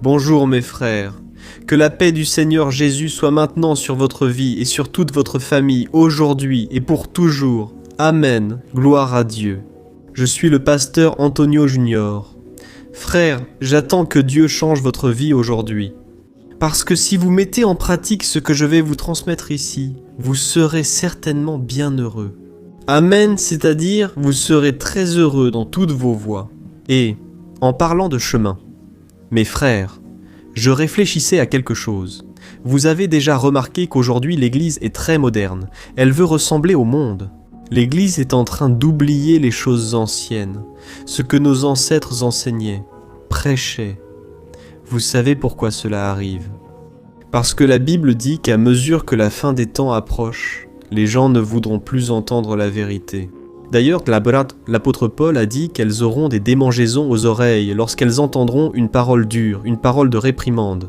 Bonjour mes frères, que la paix du Seigneur Jésus soit maintenant sur votre vie et sur toute votre famille, aujourd'hui et pour toujours. Amen, gloire à Dieu. Je suis le pasteur Antonio Junior. Frères, j'attends que Dieu change votre vie aujourd'hui. Parce que si vous mettez en pratique ce que je vais vous transmettre ici, vous serez certainement bien heureux. Amen, c'est-à-dire vous serez très heureux dans toutes vos voies. Et, en parlant de chemin, mes frères, je réfléchissais à quelque chose. Vous avez déjà remarqué qu'aujourd'hui l'Église est très moderne. Elle veut ressembler au monde. L'Église est en train d'oublier les choses anciennes, ce que nos ancêtres enseignaient, prêchaient. Vous savez pourquoi cela arrive? Parce que la Bible dit qu'à mesure que la fin des temps approche, les gens ne voudront plus entendre la vérité. D'ailleurs, l'apôtre Paul a dit qu'elles auront des démangeaisons aux oreilles lorsqu'elles entendront une parole dure, une parole de réprimande.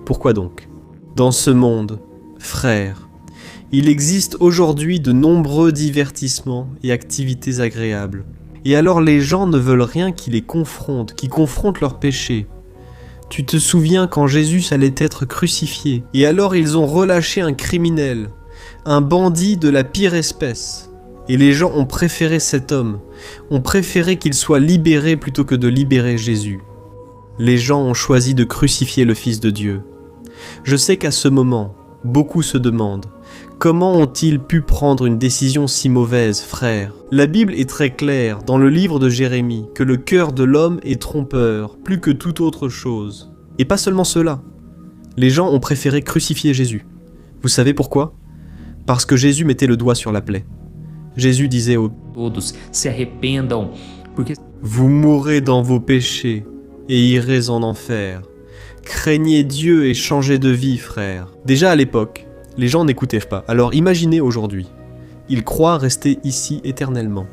Pourquoi donc? Dans ce monde, frères, il existe aujourd'hui de nombreux divertissements et activités agréables. Et alors les gens ne veulent rien qui les confronte, qui confronte leurs péchés. Tu te souviens quand Jésus allait être crucifié, et alors ils ont relâché un criminel, un bandit de la pire espèce. Et les gens ont préféré cet homme, ont préféré qu'il soit libéré plutôt que de libérer Jésus. Les gens ont choisi de crucifier le Fils de Dieu. Je sais qu'à ce moment, beaucoup se demandent, comment ont-ils pu prendre une décision si mauvaise, frères? La Bible est très claire, dans le livre de Jérémie, que le cœur de l'homme est trompeur, plus que toute autre chose. Et pas seulement cela. Les gens ont préféré crucifier Jésus. Vous savez pourquoi? Parce que Jésus mettait le doigt sur la plaie. Jésus disait aux todos se arrependam, porque vous mourrez dans vos péchés et irez en enfer. Craignez Dieu et changez de vie, frères. Déjà à l'époque, les gens n'écoutaient pas. Alors imaginez aujourd'hui. Ils croient rester ici éternellement.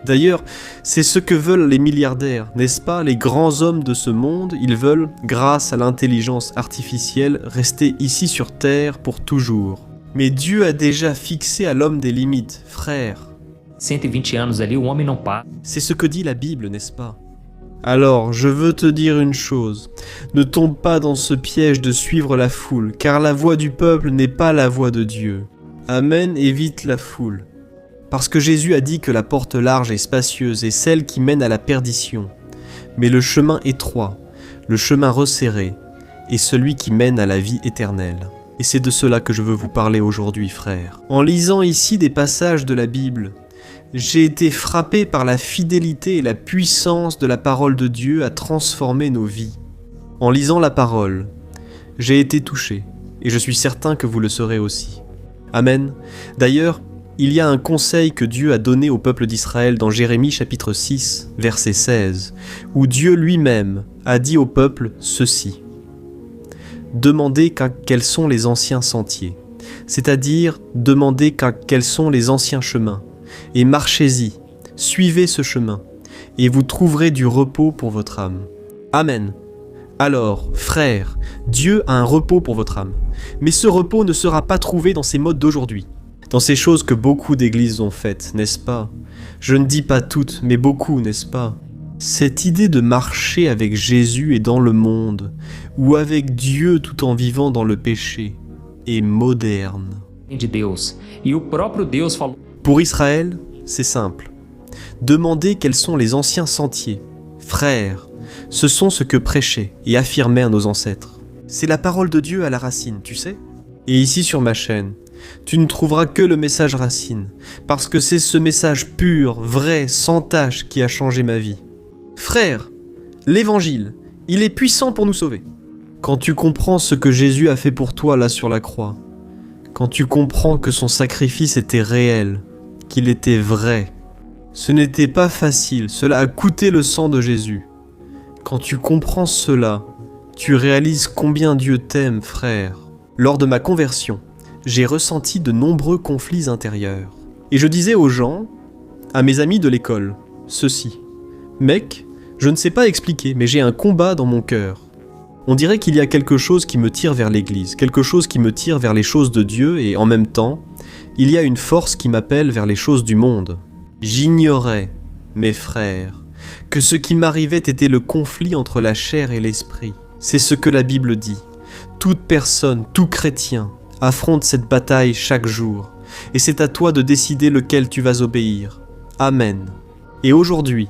D'ailleurs, c'est ce que veulent les milliardaires, n'est-ce pas? Les grands hommes de ce monde, ils veulent, grâce à l'intelligence artificielle, rester ici sur Terre pour toujours. Mais Dieu a déjà fixé à l'homme des limites, frères. 120 anos ali, o homem não para. C'est ce que dit la Bible, n'est-ce pas? Alors, je veux te dire une chose. Ne tombe pas dans ce piège de suivre la foule, car la voix du peuple n'est pas la voix de Dieu. Amen, évite la foule. Parce que Jésus a dit que la porte large et spacieuse est celle qui mène à la perdition. Mais le chemin étroit, le chemin resserré, est celui qui mène à la vie éternelle. Et c'est de cela que je veux vous parler aujourd'hui, frères. En lisant ici des passages de la Bible, j'ai été frappé par la fidélité et la puissance de la parole de Dieu à transformer nos vies. En lisant la parole, j'ai été touché, et je suis certain que vous le serez aussi. Amen. D'ailleurs, il y a un conseil que Dieu a donné au peuple d'Israël dans Jérémie chapitre 6, verset 16, où Dieu lui-même a dit au peuple ceci. Demandez quels sont les anciens sentiers, c'est-à-dire demandez quels sont les anciens chemins, et marchez-y, suivez ce chemin, et vous trouverez du repos pour votre âme. Amen. Alors, frères, Dieu a un repos pour votre âme, mais ce repos ne sera pas trouvé dans ces modes d'aujourd'hui, dans ces choses que beaucoup d'églises ont faites, n'est-ce pas? Je ne dis pas toutes, mais beaucoup, n'est-ce pas? Cette idée de marcher avec Jésus et dans le monde, ou avec Dieu tout en vivant dans le péché, est moderne. De Deus. E o próprio Deus falou. Pour Israël, c'est simple. Demandez quels sont les anciens sentiers. Frères, ce sont ce que prêchaient et affirmèrent nos ancêtres. C'est la parole de Dieu à la racine, tu sais? Et ici sur ma chaîne, tu ne trouveras que le message racine, parce que c'est ce message pur, vrai, sans tache qui a changé ma vie. Frères, l'évangile, il est puissant pour nous sauver. Quand tu comprends ce que Jésus a fait pour toi là sur la croix, quand tu comprends que son sacrifice était réel, qu'il était vrai, ce n'était pas facile, cela a coûté le sang de Jésus. Quand tu comprends cela, tu réalises combien Dieu t'aime, frère. Lors de ma conversion, j'ai ressenti de nombreux conflits intérieurs. Et je disais aux gens, à mes amis de l'école, ceci. Mec, je ne sais pas expliquer, mais j'ai un combat dans mon cœur. On dirait qu'il y a quelque chose qui me tire vers l'église, quelque chose qui me tire vers les choses de Dieu et en même temps, il y a une force qui m'appelle vers les choses du monde. J'ignorais, mes frères, que ce qui m'arrivait était le conflit entre la chair et l'esprit. C'est ce que la Bible dit. Toute personne, tout chrétien, affronte cette bataille chaque jour. Et c'est à toi de décider lequel tu vas obéir. Amen. Et aujourd'hui,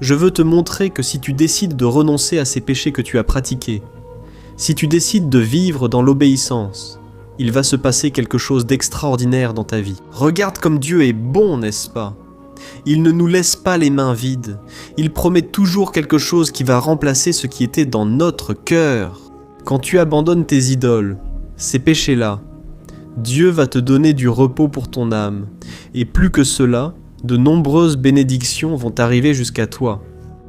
je veux te montrer que si tu décides de renoncer à ces péchés que tu as pratiqués, si tu décides de vivre dans l'obéissance, il va se passer quelque chose d'extraordinaire dans ta vie. Regarde comme Dieu est bon, n'est-ce pas? Il ne nous laisse pas les mains vides. Il promet toujours quelque chose qui va remplacer ce qui était dans notre cœur. Quand tu abandonnes tes idoles, ces péchés-là, Dieu va te donner du repos pour ton âme. Et plus que cela, de nombreuses bénédictions vont arriver jusqu'à toi.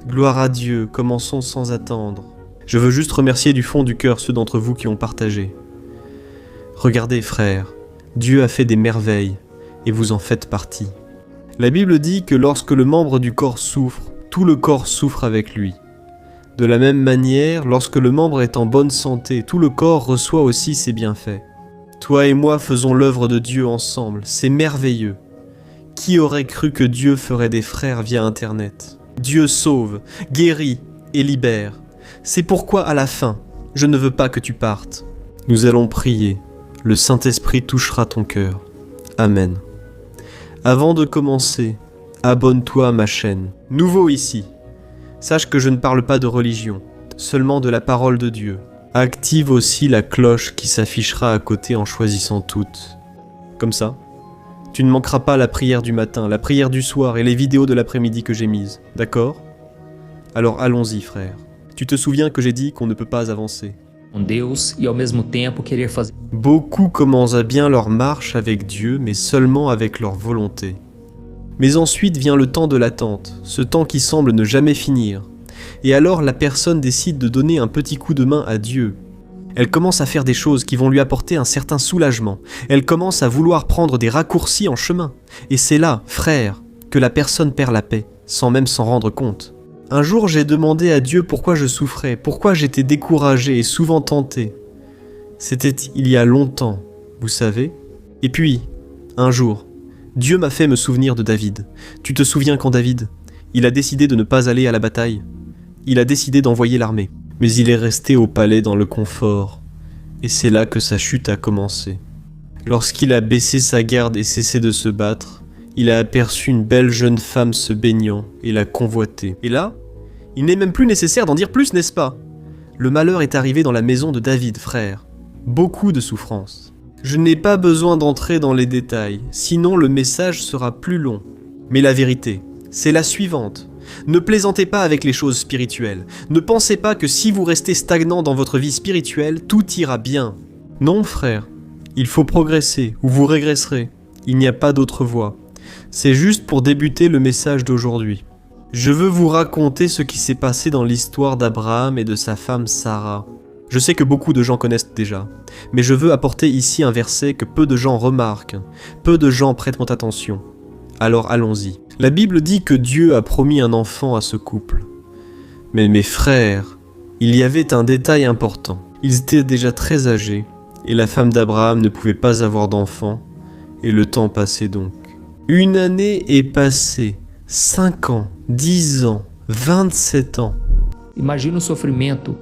Gloire à Dieu, commençons sans attendre. Je veux juste remercier du fond du cœur ceux d'entre vous qui ont partagé. Regardez frères, Dieu a fait des merveilles et vous en faites partie. La Bible dit que lorsque le membre du corps souffre, tout le corps souffre avec lui. De la même manière, lorsque le membre est en bonne santé, tout le corps reçoit aussi ses bienfaits. Toi et moi faisons l'œuvre de Dieu ensemble, c'est merveilleux. Qui aurait cru que Dieu ferait des frères via Internet? Dieu sauve, guérit et libère. C'est pourquoi à la fin, je ne veux pas que tu partes. Nous allons prier. Le Saint-Esprit touchera ton cœur. Amen. Avant de commencer, abonne-toi à ma chaîne. Nouveau ici, sache que je ne parle pas de religion, seulement de la parole de Dieu. Active aussi la cloche qui s'affichera à côté en choisissant toutes. Comme ça, tu ne manqueras pas la prière du matin, la prière du soir et les vidéos de l'après-midi que j'ai mises, d'accord? Alors allons-y frère. Tu te souviens que j'ai dit qu'on ne peut pas avancer. Deus e ao mesmo tempo querer fazer. Beaucoup commencent à bien leur marche avec Dieu, mais seulement avec leur volonté. Mais ensuite vient le temps de l'attente, ce temps qui semble ne jamais finir. Et alors la personne décide de donner un petit coup de main à Dieu. Elle commence à faire des choses qui vont lui apporter un certain soulagement. Elle commence à vouloir prendre des raccourcis en chemin. Et c'est là, frère, que la personne perd la paix, sans même s'en rendre compte. Un jour, j'ai demandé à Dieu pourquoi je souffrais, pourquoi j'étais découragé et souvent tenté. C'était il y a longtemps, vous savez. Et puis, un jour, Dieu m'a fait me souvenir de David. Tu te souviens quand David, il a décidé de ne pas aller à la bataille. Il a décidé d'envoyer l'armée. Mais il est resté au palais dans le confort. Et c'est là que sa chute a commencé. Lorsqu'il a baissé sa garde et cessé de se battre, il a aperçu une belle jeune femme se baignant et l'a convoitée. Et là, il n'est même plus nécessaire d'en dire plus, n'est-ce pas? Le malheur est arrivé dans la maison de David, frère. Beaucoup de souffrance. Je n'ai pas besoin d'entrer dans les détails, sinon le message sera plus long. Mais la vérité, c'est la suivante. Ne plaisantez pas avec les choses spirituelles. Ne pensez pas que si vous restez stagnant dans votre vie spirituelle, tout ira bien. Non, frère. Il faut progresser, ou vous régresserez. Il n'y a pas d'autre voie. C'est juste pour débuter le message d'aujourd'hui. Je veux vous raconter ce qui s'est passé dans l'histoire d'Abraham et de sa femme Sarah. Je sais que beaucoup de gens connaissent déjà, mais je veux apporter ici un verset que peu de gens remarquent, peu de gens prêtent attention. Alors allons-y. La Bible dit que Dieu a promis un enfant à ce couple. Mais mes frères, il y avait un détail important. Ils étaient déjà très âgés, et la femme d'Abraham ne pouvait pas avoir d'enfant, et le temps passait donc. Une année est passée, 5 ans, 10 ans, 27 ans. Imagina o sofrimento.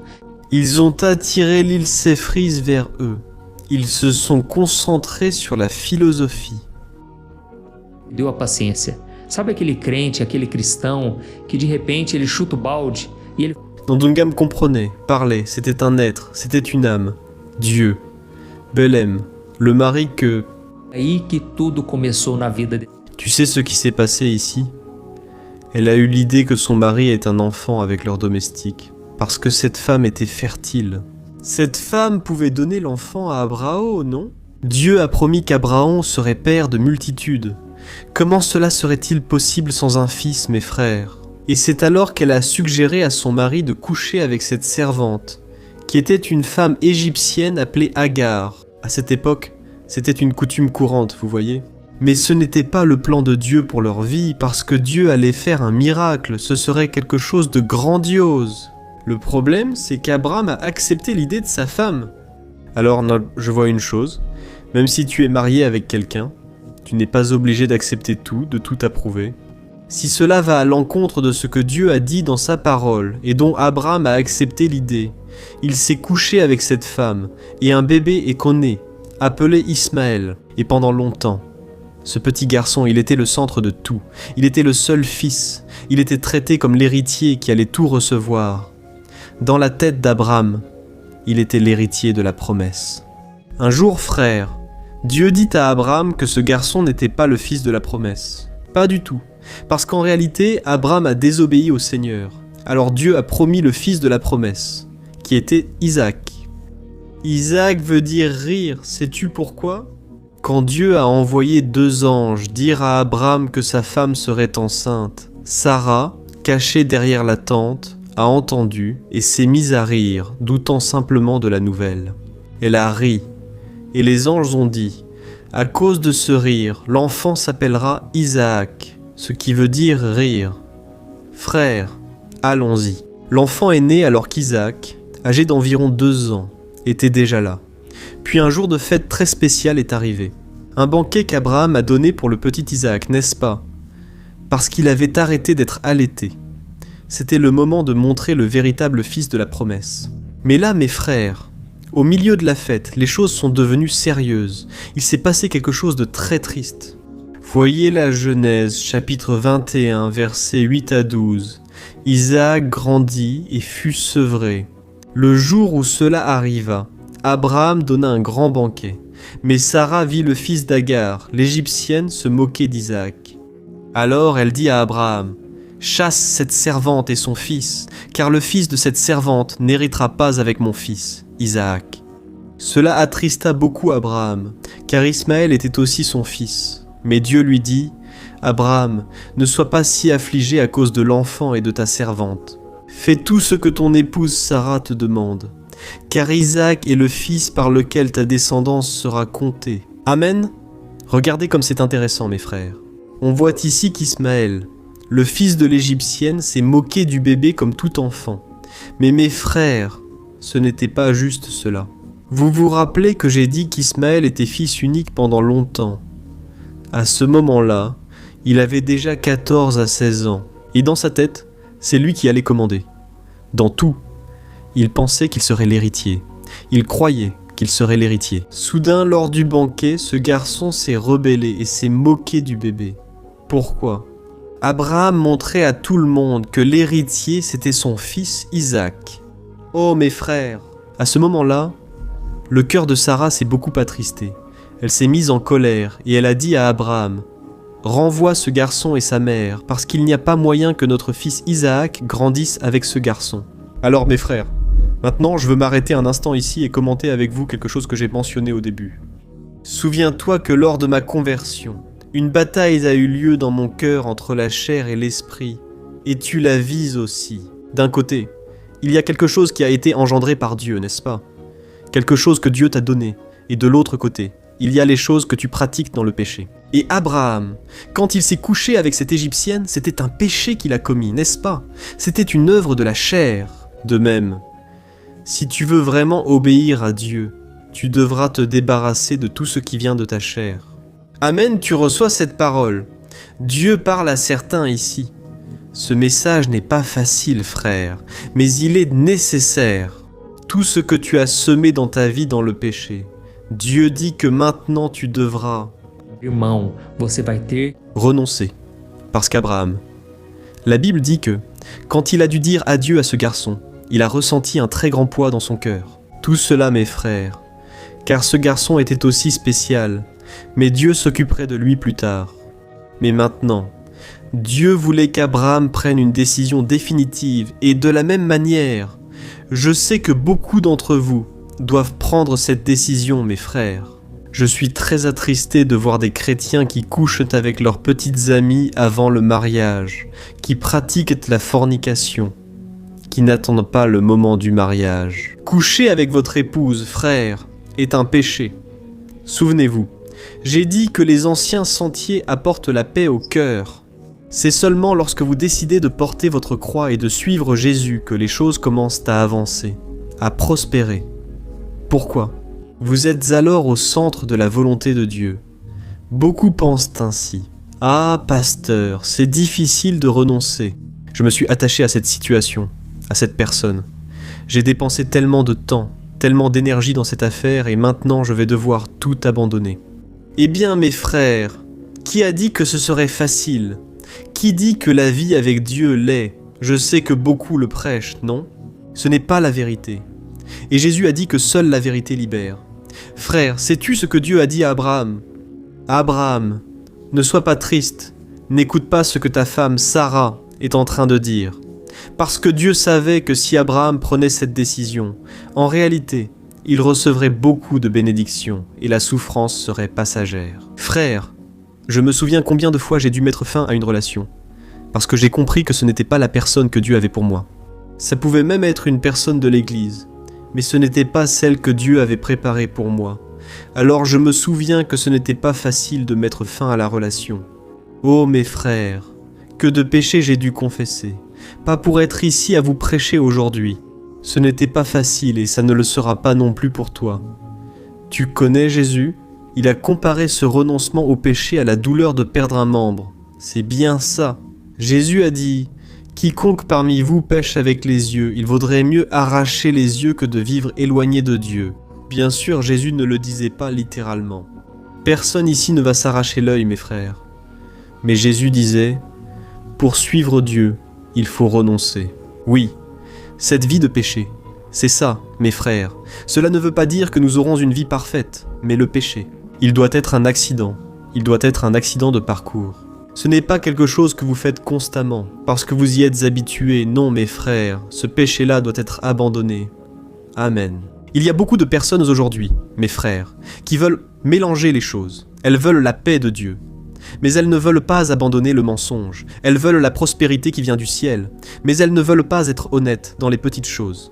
Ils ont attiré l'île Séphris vers eux. Ils se sont concentrés sur la philosophie. Deu a paciência. Sabe aquele crente, aquele cristão que de repente ele chuta o balde e ele. Ndungam comprenait, parlait, c'était un être, c'était une âme. Dieu. Belém, le mari que... Aí que tudo começou na vida dele. Tu sais ce qui s'est passé ici? Elle a eu l'idée que son mari est un enfant avec leur domestique, parce que cette femme était fertile. Cette femme pouvait donner l'enfant à Abraham, non? Dieu a promis qu'Abraham serait père de multitudes. Comment cela serait-il possible sans un fils, mes frères? Et c'est alors qu'elle a suggéré à son mari de coucher avec cette servante, qui était une femme égyptienne appelée Agar. À cette époque, c'était une coutume courante, vous voyez? Mais ce n'était pas le plan de Dieu pour leur vie, parce que Dieu allait faire un miracle, ce serait quelque chose de grandiose. Le problème, c'est qu'Abraham a accepté l'idée de sa femme. Alors, je vois une chose, même si tu es marié avec quelqu'un, tu n'es pas obligé d'accepter tout, de tout approuver. Si cela va à l'encontre de ce que Dieu a dit dans sa parole, et dont Abraham a accepté l'idée, Il s'est couché avec cette femme, et un bébé est né, appelé Ismaël, et pendant longtemps. Ce petit garçon, il était le centre de tout. Il était le seul fils. Il était traité comme l'héritier qui allait tout recevoir. Dans la tête d'Abraham, il était l'héritier de la promesse. Un jour, frère, Dieu dit à Abraham que ce garçon n'était pas le fils de la promesse. Pas du tout, parce qu'en réalité, Abraham a désobéi au Seigneur. Alors Dieu a promis le fils de la promesse, qui était Isaac. Isaac veut dire rire, sais-tu pourquoi ? Quand Dieu a envoyé 2 anges dire à Abraham que sa femme serait enceinte, Sarah, cachée derrière la tente, a entendu et s'est mise à rire, doutant simplement de la nouvelle. Elle a ri, et les anges ont dit, « À cause de ce rire, l'enfant s'appellera Isaac, ce qui veut dire rire. » Frère, allons-y. L'enfant est né alors qu'Isaac, âgé d'environ 2 ans, était déjà là. Puis un jour de fête très spécial est arrivé. Un banquet qu'Abraham a donné pour le petit Isaac, n'est-ce pas ? Parce qu'il avait arrêté d'être allaité. C'était le moment de montrer le véritable fils de la promesse. Mais là, mes frères, au milieu de la fête, les choses sont devenues sérieuses. Il s'est passé quelque chose de très triste. Voyez la Genèse, chapitre 21, versets 8 à 12. Isaac grandit et fut sevré. Le jour où cela arriva, Abraham donna un grand banquet, mais Sarah vit le fils d'Agar, l'Égyptienne, se moquer d'Isaac. Alors elle dit à Abraham, « Chasse cette servante et son fils, car le fils de cette servante n'héritera pas avec mon fils, Isaac. » Cela attrista beaucoup Abraham, car Ismaël était aussi son fils. Mais Dieu lui dit, « Abraham, ne sois pas si affligé à cause de l'enfant et de ta servante. Fais tout ce que ton épouse Sarah te demande. Car Isaac est le fils par lequel ta descendance sera comptée. » Amen. Regardez comme c'est intéressant, mes frères. On voit ici qu'Ismaël, le fils de l'Égyptienne, s'est moqué du bébé comme tout enfant. Mais mes frères, ce n'était pas juste cela. Vous vous rappelez que j'ai dit qu'Ismaël était fils unique pendant longtemps. À ce moment-là, il avait déjà 14 à 16 ans. Et dans sa tête, c'est lui qui allait commander. Dans tout. Il pensait qu'il serait l'héritier. Il croyait qu'il serait l'héritier. Soudain, lors du banquet, ce garçon s'est rebellé et s'est moqué du bébé. Pourquoi ? Abraham montrait à tout le monde que l'héritier, c'était son fils Isaac. Oh mes frères ! À ce moment-là, le cœur de Sarah s'est beaucoup attristé. Elle s'est mise en colère et elle a dit à Abraham, « Renvoie ce garçon et sa mère, parce qu'il n'y a pas moyen que notre fils Isaac grandisse avec ce garçon. » Alors mes frères, maintenant je veux m'arrêter un instant ici et commenter avec vous quelque chose que j'ai mentionné au début. Souviens-toi que lors de ma conversion, une bataille a eu lieu dans mon cœur entre la chair et l'esprit, et tu la vises aussi. D'un côté, il y a quelque chose qui a été engendré par Dieu, n'est-ce pas ? Quelque chose que Dieu t'a donné, et de l'autre côté, il y a les choses que tu pratiques dans le péché. Et Abraham, quand il s'est couché avec cette Égyptienne, c'était un péché qu'il a commis, n'est-ce pas ? C'était une œuvre de la chair. De même, si tu veux vraiment obéir à Dieu, tu devras te débarrasser de tout ce qui vient de ta chair. Amen, tu reçois cette parole. Dieu parle à certains ici. Ce message n'est pas facile, frère, mais il est nécessaire. Tout ce que tu as semé dans ta vie dans le péché, Dieu dit que maintenant tu devras Irmão, você vai ter renoncer. Parce qu'Abraham, la Bible dit que, quand il a dû dire adieu à ce garçon, il a ressenti un très grand poids dans son cœur. Tout cela, mes frères, car ce garçon était aussi spécial, mais Dieu s'occuperait de lui plus tard. Mais maintenant, Dieu voulait qu'Abraham prenne une décision définitive, et de la même manière, je sais que beaucoup d'entre vous doivent prendre cette décision, mes frères. Je suis très attristé de voir des chrétiens qui couchent avec leurs petites amies avant le mariage, qui pratiquent la fornication, qui n'attendent pas le moment du mariage. Coucher avec votre épouse, frère, est un péché. Souvenez-vous, j'ai dit que les anciens sentiers apportent la paix au cœur. C'est seulement lorsque vous décidez de porter votre croix et de suivre Jésus que les choses commencent à avancer, à prospérer. Pourquoi ? Vous êtes alors au centre de la volonté de Dieu. Beaucoup pensent ainsi. « Ah, pasteur, c'est difficile de renoncer. » Je me suis attaché à cette situation, à cette personne. J'ai dépensé tellement de temps, tellement d'énergie dans cette affaire et maintenant je vais devoir tout abandonner. » Eh bien mes frères, qui a dit que ce serait facile ? Qui dit que la vie avec Dieu l'est ? Je sais que beaucoup le prêchent, non ? Ce n'est pas la vérité. Et Jésus a dit que seule la vérité libère. Frère, sais-tu ce que Dieu a dit à Abraham ? Abraham, ne sois pas triste, n'écoute pas ce que ta femme Sarah est en train de dire. Parce que Dieu savait que si Abraham prenait cette décision, en réalité, il recevrait beaucoup de bénédictions et la souffrance serait passagère. Frère, je me souviens combien de fois j'ai dû mettre fin à une relation, parce que j'ai compris que ce n'était pas la personne que Dieu avait pour moi. Ça pouvait même être une personne de l'Église, mais ce n'était pas celle que Dieu avait préparée pour moi. Alors je me souviens que ce n'était pas facile de mettre fin à la relation. Oh mes frères, que de péchés j'ai dû confesser, pas pour être ici à vous prêcher aujourd'hui. Ce n'était pas facile et ça ne le sera pas non plus pour toi. Tu connais Jésus ? Il a comparé ce renoncement au péché à la douleur de perdre un membre. C'est bien ça. Jésus a dit « Quiconque parmi vous pêche avec les yeux, il vaudrait mieux arracher les yeux que de vivre éloigné de Dieu. » Bien sûr, Jésus ne le disait pas littéralement. Personne ici ne va s'arracher l'œil, mes frères. Mais Jésus disait « Pour suivre Dieu, il faut renoncer. » Oui, cette vie de péché, c'est ça, mes frères. Cela ne veut pas dire que nous aurons une vie parfaite, mais le péché. Il doit être un accident. Il doit être un accident de parcours. Ce n'est pas quelque chose que vous faites constamment, parce que vous y êtes habitués. Non, mes frères, ce péché-là doit être abandonné. Amen. Il y a beaucoup de personnes aujourd'hui, mes frères, qui veulent mélanger les choses. Elles veulent la paix de Dieu. Mais elles ne veulent pas abandonner le mensonge. Elles veulent la prospérité qui vient du ciel. Mais elles ne veulent pas être honnêtes dans les petites choses.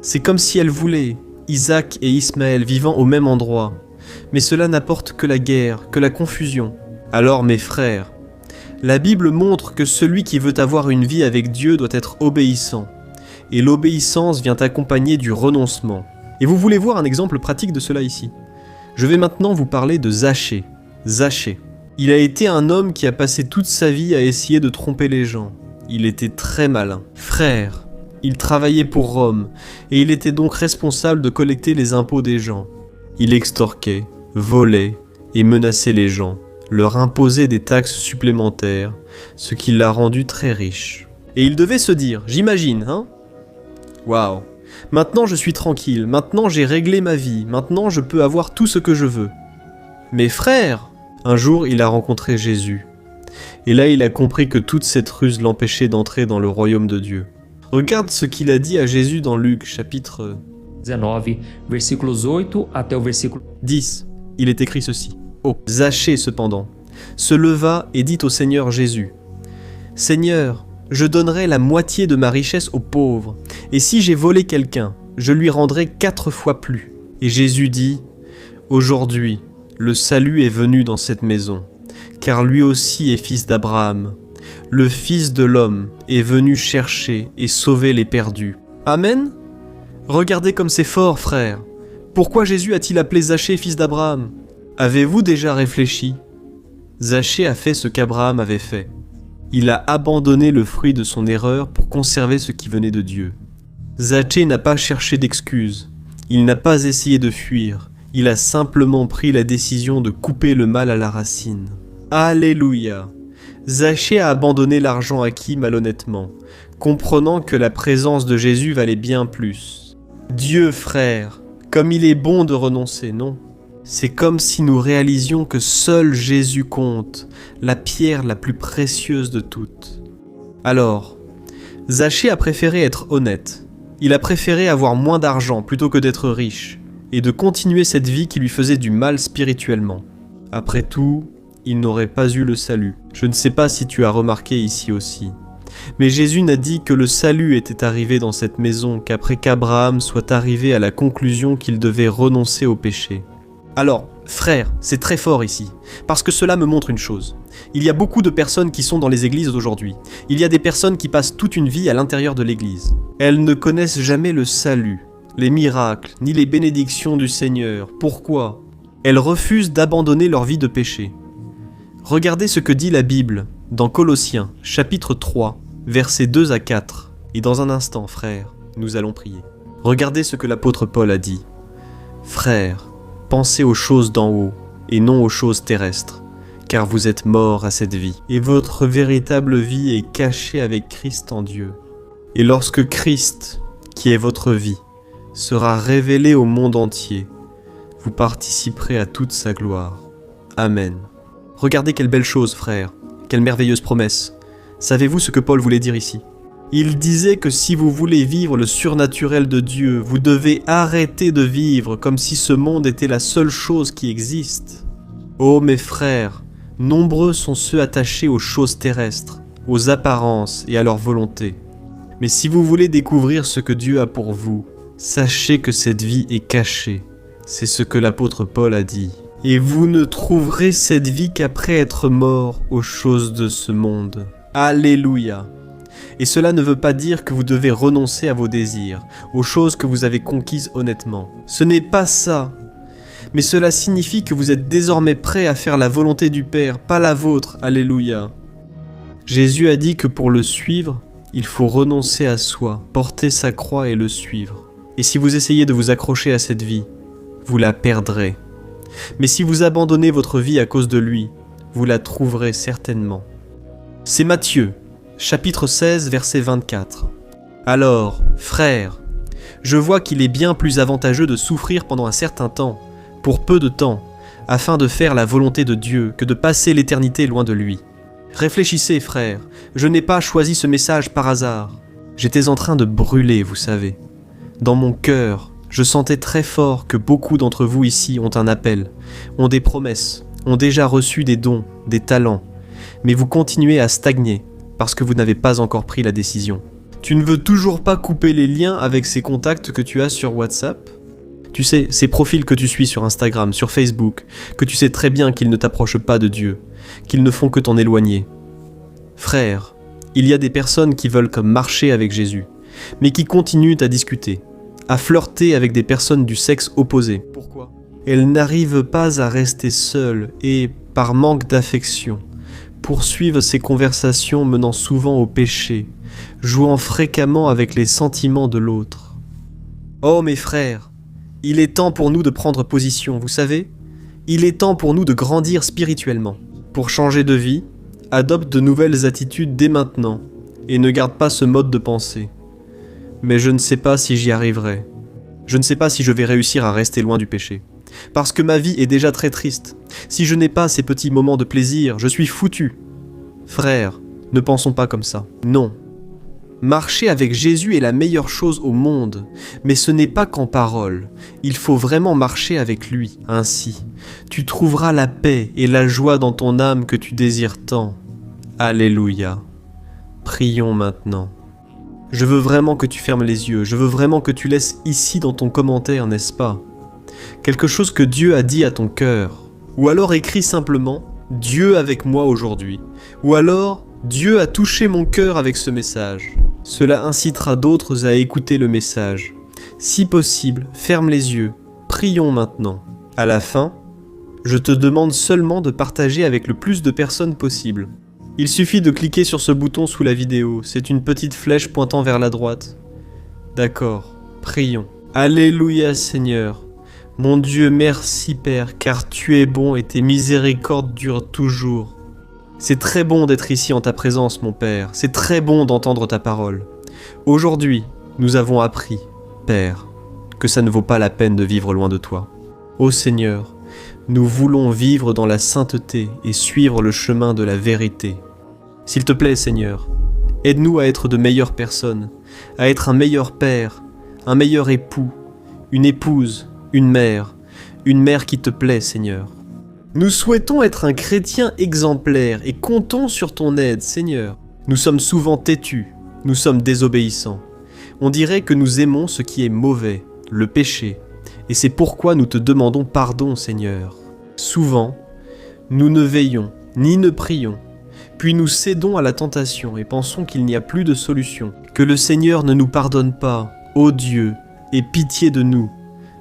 C'est comme si elles voulaient Isaac et Ismaël vivant au même endroit. Mais cela n'apporte que la guerre, que la confusion. Alors mes frères, la Bible montre que celui qui veut avoir une vie avec Dieu doit être obéissant. Et l'obéissance vient accompagnée du renoncement. Et vous voulez voir un exemple pratique de cela ici. Je vais maintenant vous parler de Zachée. Zachée. Il a été un homme qui a passé toute sa vie à essayer de tromper les gens. Il était très malin. Frère, il travaillait pour Rome, et il était donc responsable de collecter les impôts des gens. Il extorquait, volait et menaçait les gens, leur imposait des taxes supplémentaires, ce qui l'a rendu très riche. Et il devait se dire, j'imagine, hein ? Waouh, maintenant je suis tranquille, maintenant j'ai réglé ma vie, maintenant je peux avoir tout ce que je veux. Mais frère, un jour il a rencontré Jésus. Et là il a compris que toute cette ruse l'empêchait d'entrer dans le royaume de Dieu. Regarde ce qu'il a dit à Jésus dans Luc, chapitre 19, versículos 8 até o versículo 10. Il est écrit ceci. Oh, Zachée cependant, se leva et dit au Seigneur Jésus, « Seigneur, je donnerai la moitié de ma richesse aux pauvres, et si j'ai volé quelqu'un, je lui rendrai 4 fois plus. » Et Jésus dit, « Aujourd'hui, le salut est venu dans cette maison, car lui aussi est fils d'Abraham. Le Fils de l'homme est venu chercher et sauver les perdus. » Amen. Regardez comme c'est fort, frère. Pourquoi Jésus a-t-il appelé Zachée fils d'Abraham ? Avez-vous déjà réfléchi ? Zachée a fait ce qu'Abraham avait fait. Il a abandonné le fruit de son erreur pour conserver ce qui venait de Dieu. Zachée n'a pas cherché d'excuses. Il n'a pas essayé de fuir. Il a simplement pris la décision de couper le mal à la racine. Alléluia. Zachée a abandonné l'argent acquis malhonnêtement, comprenant que la présence de Jésus valait bien plus. Dieu, frère, comme il est bon de renoncer, non ? C'est comme si nous réalisions que seul Jésus compte, la pierre la plus précieuse de toutes. Alors, Zachée a préféré être honnête. Il a préféré avoir moins d'argent plutôt que d'être riche, et de continuer cette vie qui lui faisait du mal spirituellement. Après tout, il n'aurait pas eu le salut. Je ne sais pas si tu as remarqué ici aussi. Mais Jésus n'a dit que le salut était arrivé dans cette maison qu'après qu'Abraham soit arrivé à la conclusion qu'il devait renoncer au péché. Alors, frère, c'est très fort ici, parce que cela me montre une chose. Il y a beaucoup de personnes qui sont dans les églises d'aujourd'hui. Il y a des personnes qui passent toute une vie à l'intérieur de l'église. Elles ne connaissent jamais le salut, les miracles, ni les bénédictions du Seigneur. Pourquoi ? Elles refusent d'abandonner leur vie de péché. Regardez ce que dit la Bible dans Colossiens, chapitre 3, versets 2 à 4. Et dans un instant, frères, nous allons prier. Regardez ce que l'apôtre Paul a dit. « Frères, pensez aux choses d'en haut et non aux choses terrestres, car vous êtes morts à cette vie, et votre véritable vie est cachée avec Christ en Dieu. Et lorsque Christ, qui est votre vie, sera révélé au monde entier, vous participerez à toute sa gloire. Amen. » Regardez quelle belle chose, frères, quelle merveilleuse promesse. Savez-vous ce que Paul voulait dire ici ? Il disait que si vous voulez vivre le surnaturel de Dieu, vous devez arrêter de vivre comme si ce monde était la seule chose qui existe. Oh mes frères, nombreux sont ceux attachés aux choses terrestres, aux apparences et à leur volonté. Mais si vous voulez découvrir ce que Dieu a pour vous, sachez que cette vie est cachée. C'est ce que l'apôtre Paul a dit. Et vous ne trouverez cette vie qu'après être mort aux choses de ce monde. Alléluia. Et cela ne veut pas dire que vous devez renoncer à vos désirs, aux choses que vous avez conquises honnêtement. Ce n'est pas ça. Mais cela signifie que vous êtes désormais prêt à faire la volonté du Père, pas la vôtre. Alléluia. Jésus a dit que pour le suivre, il faut renoncer à soi, porter sa croix et le suivre. Et si vous essayez de vous accrocher à cette vie, vous la perdrez. Mais si vous abandonnez votre vie à cause de lui, vous la trouverez certainement. C'est Matthieu, chapitre 16, verset 24. Alors, frères, je vois qu'il est bien plus avantageux de souffrir pendant un certain temps, pour peu de temps, afin de faire la volonté de Dieu, que de passer l'éternité loin de lui. Réfléchissez, frères, je n'ai pas choisi ce message par hasard. J'étais en train de brûler, vous savez. Dans mon cœur, je sentais très fort que beaucoup d'entre vous ici ont un appel, ont des promesses, ont déjà reçu des dons, des talents, mais vous continuez à stagner parce que vous n'avez pas encore pris la décision. Tu ne veux toujours pas couper les liens avec ces contacts que tu as sur WhatsApp ? Tu sais, ces profils que tu suis sur Instagram, sur Facebook, que tu sais très bien qu'ils ne t'approchent pas de Dieu, qu'ils ne font que t'en éloigner. Frère, il y a des personnes qui veulent comme marcher avec Jésus, mais qui continuent à discuter, à flirter avec des personnes du sexe opposé. Pourquoi ? Elles n'arrivent pas à rester seules et, par manque d'affection, poursuivent ces conversations menant souvent au péché, jouant fréquemment avec les sentiments de l'autre. Oh mes frères, il est temps pour nous de prendre position, vous savez ? Il est temps pour nous de grandir spirituellement. Pour changer de vie, adopte de nouvelles attitudes dès maintenant et ne garde pas ce mode de pensée. Mais je ne sais pas si j'y arriverai. Je ne sais pas si je vais réussir à rester loin du péché. Parce que ma vie est déjà très triste. Si je n'ai pas ces petits moments de plaisir, je suis foutu. Frères, ne pensons pas comme ça. Non. Marcher avec Jésus est la meilleure chose au monde, mais ce n'est pas qu'en parole. Il faut vraiment marcher avec lui. Ainsi, tu trouveras la paix et la joie dans ton âme que tu désires tant. Alléluia. Prions maintenant. Je veux vraiment que tu fermes les yeux, je veux vraiment que tu laisses ici dans ton commentaire, n'est-ce pas ? Quelque chose que Dieu a dit à ton cœur. Ou alors écris simplement « Dieu avec moi aujourd'hui ». Ou alors « Dieu a touché mon cœur avec ce message ». Cela incitera d'autres à écouter le message. Si possible, ferme les yeux. Prions maintenant. À la fin, je te demande seulement de partager avec le plus de personnes possible. Il suffit de cliquer sur ce bouton sous la vidéo, c'est une petite flèche pointant vers la droite. D'accord, prions. Alléluia Seigneur. Mon Dieu, merci Père, car tu es bon et tes miséricordes durent toujours. C'est très bon d'être ici en ta présence, mon Père, c'est très bon d'entendre ta parole. Aujourd'hui, nous avons appris, Père, que ça ne vaut pas la peine de vivre loin de toi. Ô Seigneur, nous voulons vivre dans la sainteté et suivre le chemin de la vérité. S'il te plaît, Seigneur, aide-nous à être de meilleures personnes, à être un meilleur père, un meilleur époux, une épouse, une mère qui te plaît, Seigneur. Nous souhaitons être un chrétien exemplaire et comptons sur ton aide, Seigneur. Nous sommes souvent têtus, nous sommes désobéissants. On dirait que nous aimons ce qui est mauvais, le péché, et c'est pourquoi nous te demandons pardon, Seigneur. Souvent, nous ne veillons, ni ne prions, puis nous cédons à la tentation et pensons qu'il n'y a plus de solution, que le Seigneur ne nous pardonne pas. Ô Dieu, aie pitié de nous.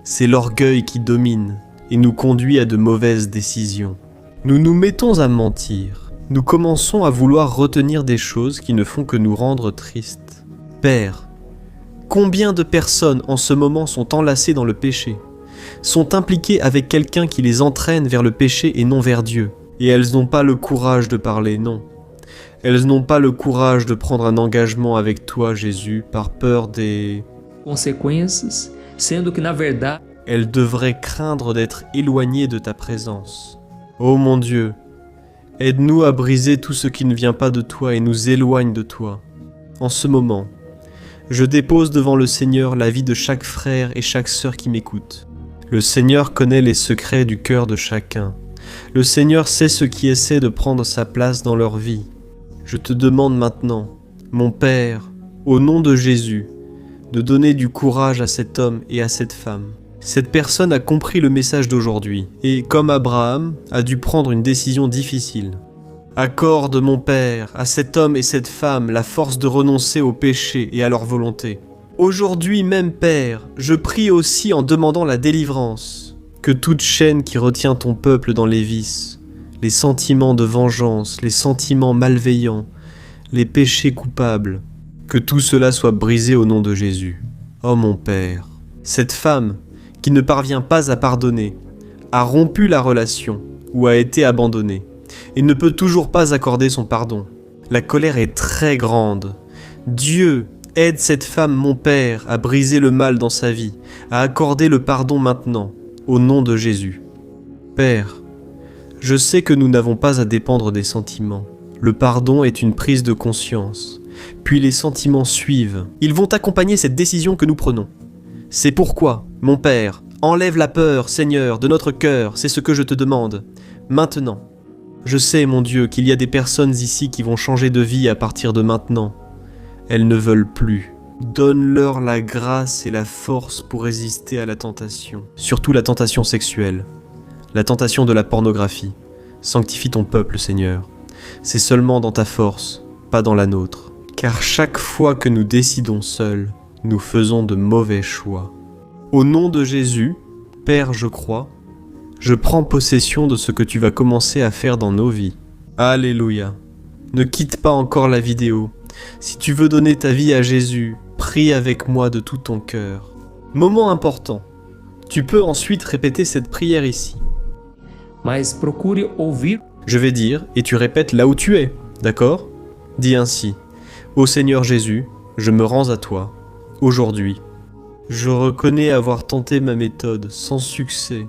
C'est l'orgueil qui domine et nous conduit à de mauvaises décisions. Nous nous mettons à mentir. Nous commençons à vouloir retenir des choses qui ne font que nous rendre tristes. Père, Combien de personnes en ce moment sont enlacées dans le péché, sont impliquées avec quelqu'un qui les entraîne vers le péché et non vers Dieu, et elles n'ont pas le courage de parler, non. Elles n'ont pas le courage de prendre un engagement avec toi, Jésus, par peur des consequências, sendo que na verdade elles devraient craindre d'être éloignées de ta présence. Ô mon Dieu, aide-nous à briser tout ce qui ne vient pas de toi et nous éloigne de toi. En ce moment, je dépose devant le Seigneur la vie de chaque frère et chaque sœur qui m'écoute. Le Seigneur connaît les secrets du cœur de chacun. Le Seigneur sait ceux qui essaient de prendre sa place dans leur vie. Je te demande maintenant, mon Père, au nom de Jésus, de donner du courage à cet homme et à cette femme. Cette personne a compris le message d'aujourd'hui et, comme Abraham, a dû prendre une décision difficile. Accorde, mon Père, à cet homme et cette femme la force de renoncer au péché et à leur volonté. Aujourd'hui même, Père, je prie aussi en demandant la délivrance, que toute chaîne qui retient ton peuple dans les vices, les sentiments de vengeance, les sentiments malveillants, les péchés coupables, que tout cela soit brisé au nom de Jésus. Oh mon Père, cette femme qui ne parvient pas à pardonner, a rompu la relation ou a été abandonnée et ne peut toujours pas accorder son pardon. La colère est très grande. Dieu, aide cette femme, mon Père, à briser le mal dans sa vie, à accorder le pardon maintenant, au nom de Jésus. Père, je sais que nous n'avons pas à dépendre des sentiments. Le pardon est une prise de conscience, puis les sentiments suivent. Ils vont accompagner cette décision que nous prenons. C'est pourquoi, mon Père, enlève la peur, Seigneur, de notre cœur, c'est ce que je te demande. Maintenant, je sais, mon Dieu, qu'il y a des personnes ici qui vont changer de vie à partir de maintenant. Elles ne veulent plus. Donne-leur la grâce et la force pour résister à la tentation, surtout la tentation sexuelle, la tentation de la pornographie. Sanctifie ton peuple, Seigneur. C'est seulement dans ta force, pas dans la nôtre. Car chaque fois que nous décidons seuls, nous faisons de mauvais choix. Au nom de Jésus, Père, je crois, je prends possession de ce que tu vas commencer à faire dans nos vies. Alléluia. Ne quitte pas encore la vidéo. Si tu veux donner ta vie à Jésus, prie avec moi de tout ton cœur. Moment important. Tu peux ensuite répéter cette prière ici. mas procure ouvir. Je vais dire, et tu répètes là où tu es, d'accord? Dis ainsi, ô Seigneur Jésus, je me rends à toi, aujourd'hui. Je reconnais avoir tenté ma méthode sans succès.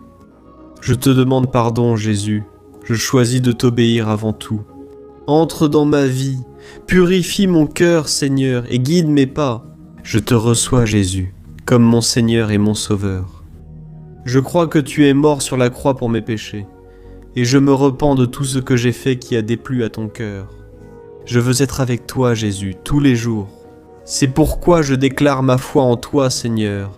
Je te demande pardon, Jésus. Je choisis de t'obéir avant tout. Entre dans ma vie, purifie mon cœur, Seigneur, et guide mes pas. Je te reçois, Jésus, comme mon Seigneur et mon Sauveur. Je crois que tu es mort sur la croix pour mes péchés, et je me repens de tout ce que j'ai fait qui a déplu à ton cœur. Je veux être avec toi, Jésus, tous les jours. C'est pourquoi je déclare ma foi en toi, Seigneur,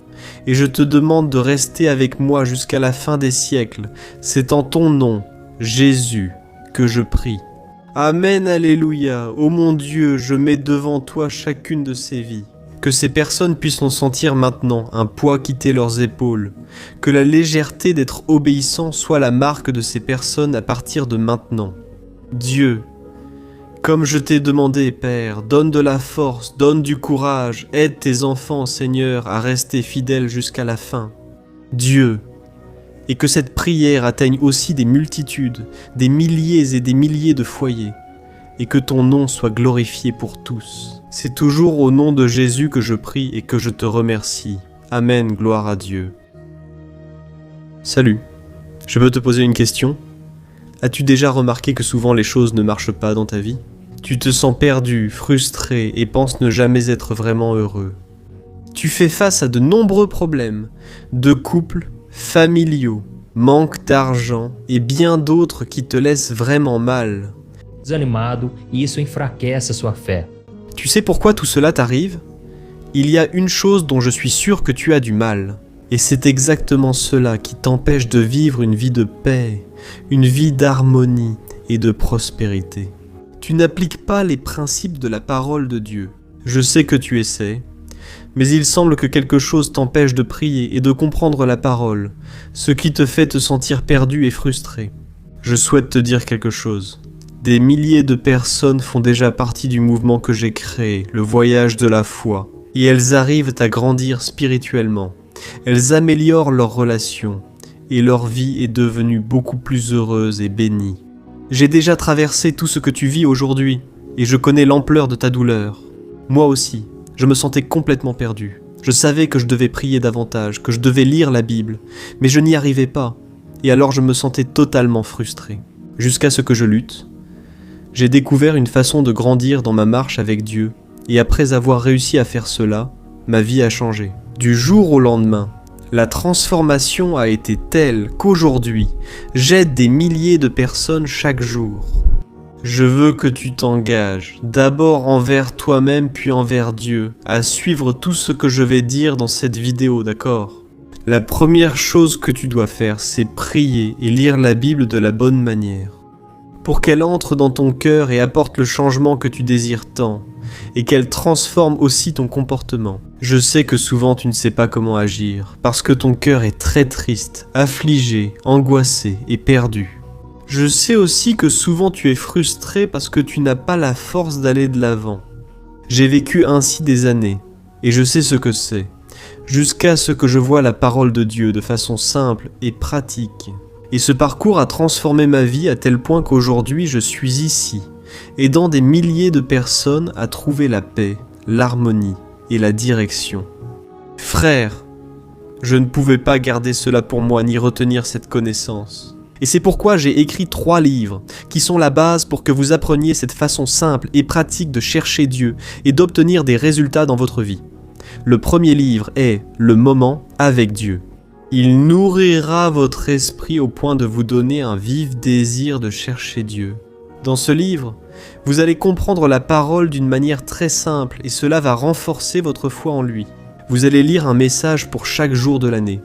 et je te demande de rester avec moi jusqu'à la fin des siècles. C'est en ton nom, Jésus, que je prie. Amen, alléluia. Ô mon Dieu, je mets devant toi chacune de ces vies. Que ces personnes puissent en sentir maintenant un poids quitter leurs épaules. Que la légèreté d'être obéissant soit la marque de ces personnes à partir de maintenant. Dieu, comme je t'ai demandé, Père, donne de la force, donne du courage, aide tes enfants, Seigneur, à rester fidèles jusqu'à la fin. Dieu, et que cette prière atteigne aussi des multitudes, des milliers et des milliers de foyers, et que ton nom soit glorifié pour tous. C'est toujours au nom de Jésus que je prie et que je te remercie. Amen, gloire à Dieu. Salut, je peux te poser une question? As-tu déjà remarqué que souvent les choses ne marchent pas dans ta vie? Tu te sens perdu, frustré et penses ne jamais être vraiment heureux. Tu fais face à de nombreux problèmes, de couple, familiaux, manque d'argent et bien d'autres qui te laissent vraiment mal. Desanimado e isso enfraquece a sua fé. Tu sais pourquoi tout cela t'arrive? Il y a une chose dont je suis sûr que tu as du mal, et c'est exactement cela qui t'empêche de vivre une vie de paix, une vie d'harmonie et de prospérité. Tu n'appliques pas les principes de la parole de Dieu. Je sais que tu essaies, mais il semble que quelque chose t'empêche de prier et de comprendre la parole, ce qui te fait te sentir perdu et frustré. Je souhaite te dire quelque chose. Des milliers de personnes font déjà partie du mouvement que j'ai créé, le voyage de la foi. et elles arrivent à grandir spirituellement. Elles améliorent leurs relations et leur vie est devenue beaucoup plus heureuse et bénie. J'ai déjà traversé tout ce que tu vis aujourd'hui et je connais l'ampleur de ta douleur. Moi aussi, je me sentais complètement perdu. Je savais que je devais prier davantage, que je devais lire la Bible, mais je n'y arrivais pas. Et alors je me sentais totalement frustré. Jusqu'à ce que je lutte. J'ai découvert une façon de grandir dans ma marche avec Dieu, et après avoir réussi à faire cela, ma vie a changé. Du jour au lendemain, la transformation a été telle qu'aujourd'hui, j'aide des milliers de personnes chaque jour. Je veux que tu t'engages, d'abord envers toi-même puis envers Dieu, à suivre tout ce que je vais dire dans cette vidéo, d'accord ? La première chose que tu dois faire, c'est prier et lire la Bible de la bonne manière, pour qu'elle entre dans ton cœur et apporte le changement que tu désires tant, et qu'elle transforme aussi ton comportement. Je sais que souvent tu ne sais pas comment agir, parce que ton cœur est très triste, affligé, angoissé et perdu. Je sais aussi que souvent tu es frustré parce que tu n'as pas la force d'aller de l'avant. J'ai vécu ainsi des années, et je sais ce que c'est, jusqu'à ce que je vois la parole de Dieu de façon simple et pratique. Et ce parcours a transformé ma vie à tel point qu'aujourd'hui je suis ici, aidant des milliers de personnes à trouver la paix, l'harmonie et la direction. Frère, je ne pouvais pas garder cela pour moi ni retenir cette connaissance. Et c'est pourquoi j'ai écrit 3 livres, qui sont la base pour que vous appreniez cette façon simple et pratique de chercher Dieu et d'obtenir des résultats dans votre vie. Le premier livre est « Le moment avec Dieu ». Il nourrira votre esprit au point de vous donner un vif désir de chercher Dieu. Dans ce livre, vous allez comprendre la parole d'une manière très simple et cela va renforcer votre foi en lui. Vous allez lire un message pour chaque jour de l'année,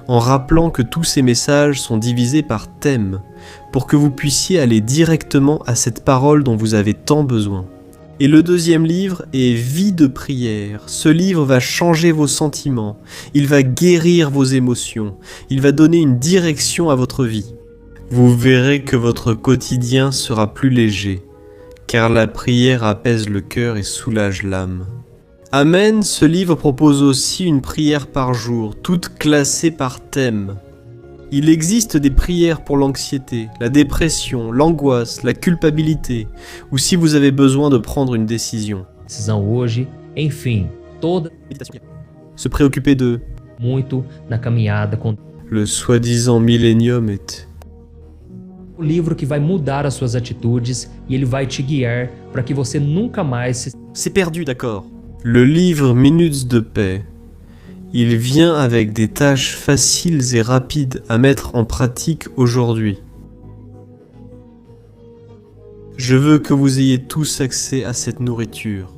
en rappelant que tous ces messages sont divisés par thème, pour que vous puissiez aller directement à cette parole dont vous avez tant besoin. Et le deuxième livre est Vie de prière. Ce livre va changer vos sentiments, il va guérir vos émotions, il va donner une direction à votre vie. Vous verrez que votre quotidien sera plus léger, car la prière apaise le cœur et soulage l'âme. Amen, ce livre propose aussi une prière par jour, toute classée par thème. Il existe des prières pour l'anxiété, la dépression, l'angoisse, la culpabilité, ou si vous avez besoin de prendre une décision. Hoje, enfim, toda Se préoccuper de muito na caminhada com le soi-disant millénium est... o livro que vai mudar as suas atitudes e ele vai te guiar para que você nunca mais se C'est perdu, d'accord. Le livre Minutes de paix. Il vient avec des tâches faciles et rapides à mettre en pratique aujourd'hui. Je veux que vous ayez tous accès à cette nourriture.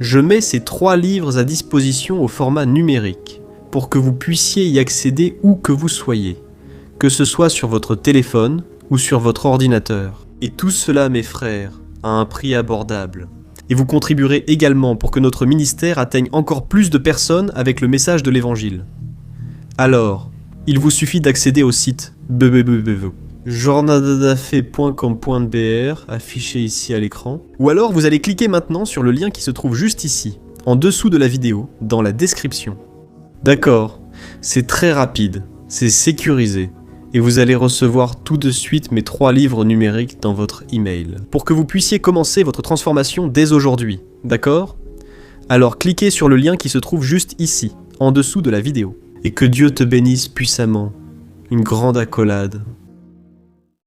Je mets ces 3 livres à disposition au format numérique pour que vous puissiez y accéder où que vous soyez, que ce soit sur votre téléphone ou sur votre ordinateur. Et tout cela, mes frères, à un prix abordable. Et vous contribuerez également pour que notre ministère atteigne encore plus de personnes avec le message de l'Évangile. Alors, il vous suffit d'accéder au site jornadadafe.com.br affiché ici à l'écran, ou alors vous allez cliquer maintenant sur le lien qui se trouve juste ici, en dessous de la vidéo, dans la description. D'accord, c'est très rapide, c'est sécurisé, et vous allez recevoir tout de suite mes 3 livres numériques dans votre email, pour que vous puissiez commencer votre transformation dès aujourd'hui, d'accord ? Alors cliquez sur le lien qui se trouve juste ici, en dessous de la vidéo, et que Dieu te bénisse puissamment. Une grande accolade.